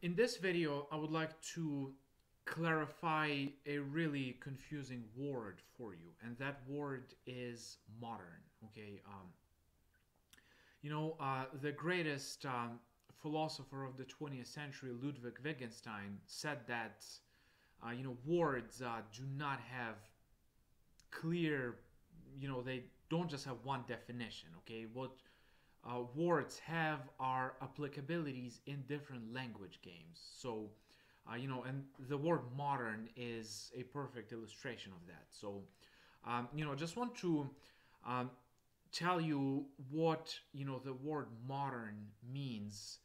In this video, I would like to clarify a really confusing word for you, and that word is modern. Okay, the greatest philosopher of the 20th century, Ludwig Wittgenstein, said that words do not have clear, they don't just have one definition. Okay, what words have are applicabilities in different language games. So, and the word modern is a perfect illustration of that. So, just want to um, tell you what, the word modern means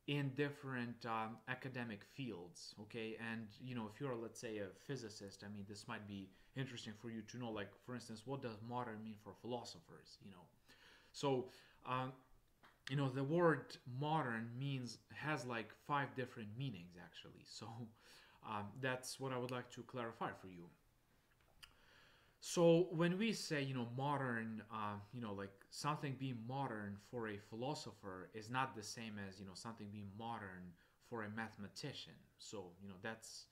in different academic fields. Okay, and if you're, let's say, a physicist, I mean, this might be interesting for you to know. Like, for instance, what does modern mean for philosophers? So the word modern has like 5 different meanings actually. So that's what I would like to clarify for you. So when we say modern, like something being modern for a philosopher is not the same as something being modern for a mathematician. So that's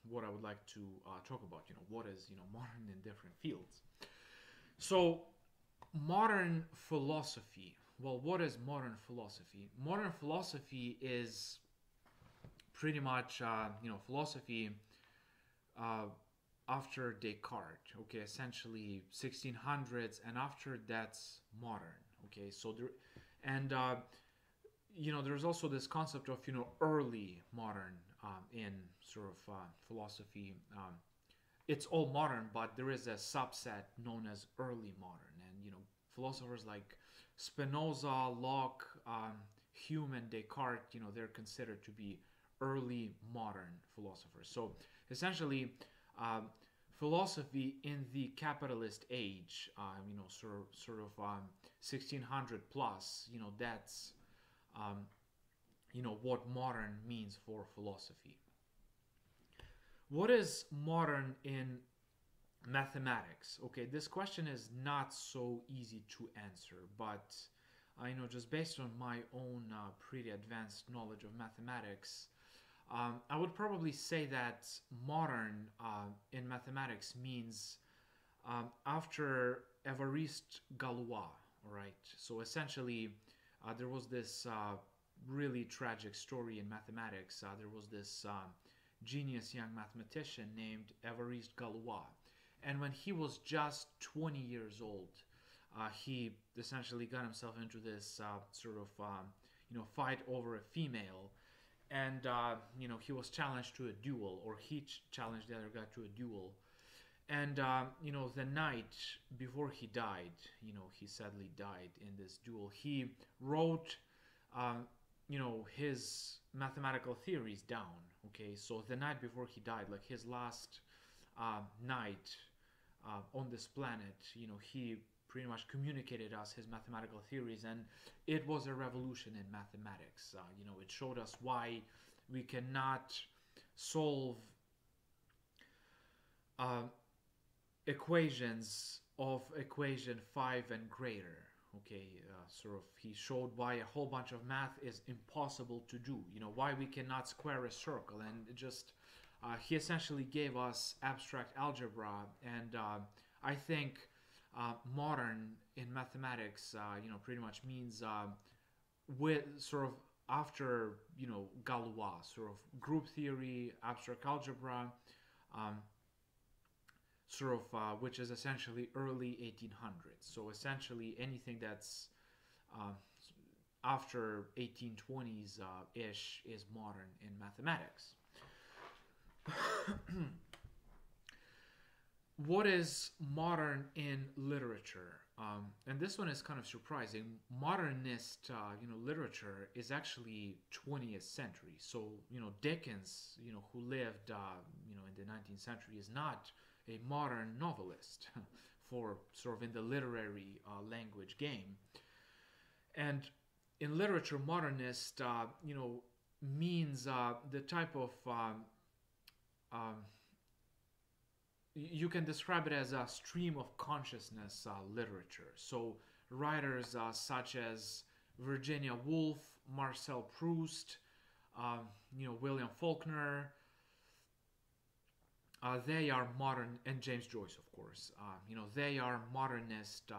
what I would like to talk about. What is modern in different fields. So modern philosophy. Well, what is modern philosophy? Modern philosophy is pretty much, philosophy uh, after Descartes. Okay, essentially 1600s, and after that's modern. Okay, so there, and there's also this concept of early modern in sort of philosophy. It's all modern, but there is a subset known as early modern, and philosophers like Spinoza, Locke, Hume, and Descartes, they're considered to be early modern philosophers. So essentially, philosophy in the capitalist age, sort of 1600 plus, that's what modern means for philosophy. What is modern in mathematics? Okay, this question is not so easy to answer, but just based on my own pretty advanced knowledge of mathematics, I would probably say that modern in mathematics means after Évariste Galois. All right, so essentially there was this really tragic story in mathematics. There was this genius young mathematician named Évariste Galois. And when he was just 20 years old, he essentially got himself into this sort of, fight over a female. And, he was challenged to a duel, or he challenged the other guy to a duel. And, the night before he died, he sadly died in this duel, he wrote, his mathematical theories down. Okay, so the night before he died, like his last night on this planet, he pretty much communicated us his mathematical theories, and it was a revolution in mathematics. It showed us why we cannot solve equations of equation 5 and greater. Okay, he showed why a whole bunch of math is impossible to do. Why we cannot square a circle, and he essentially gave us abstract algebra. And I think modern in mathematics, pretty much means with sort of after Galois, sort of group theory, abstract algebra. Which is essentially early 1800s. So essentially anything that's after 1820s ish is modern in mathematics. What is modern in literature? And this one is kind of surprising. Modernist, literature is actually 20th century. So, Dickens, who lived, in the 19th century, is not a modern novelist for sort of in the literary language game. And in literature, modernist, means the type of you can describe it as a stream of consciousness literature. So writers such as Virginia Woolf, Marcel Proust, William Faulkner. They are modern, and James Joyce, of course. They are modernist,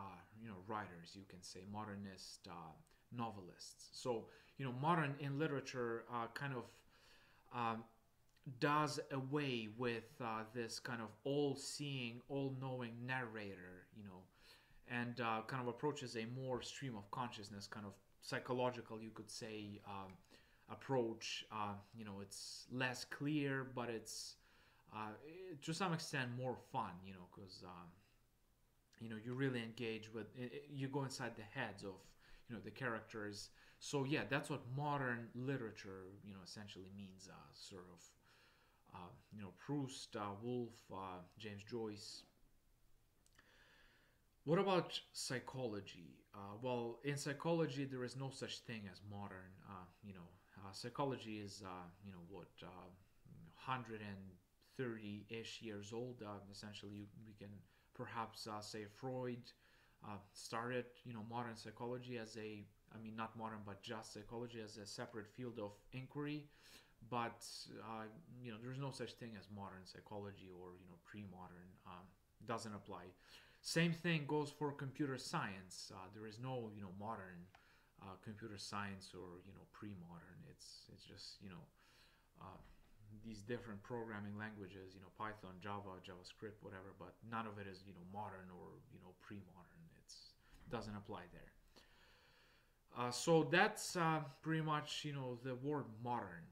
writers. You can say modernist novelists. So, modern in literature kind of um, does away with this kind of all-seeing, all-knowing narrator, and kind of approaches a more stream of consciousness, kind of psychological, you could say, approach. It's less clear, but it's to some extent more fun, because you really engage with, you go inside the heads of, the characters. So yeah, that's what modern literature, essentially means. Sort of, Proust, Woolf, James Joyce. What about psychology? Well, in psychology, there is no such thing as modern. Psychology is, 130-ish years old. Essentially, we can perhaps say Freud started, modern psychology as not modern, but just psychology as a separate field of inquiry. But there's no such thing as modern psychology or pre-modern. Doesn't apply. Same thing goes for computer science. There is no modern computer science or pre-modern. It's just these different programming languages, Python, Java, JavaScript, whatever. But none of it is modern or pre-modern. It doesn't apply there. So that's pretty much the word modern.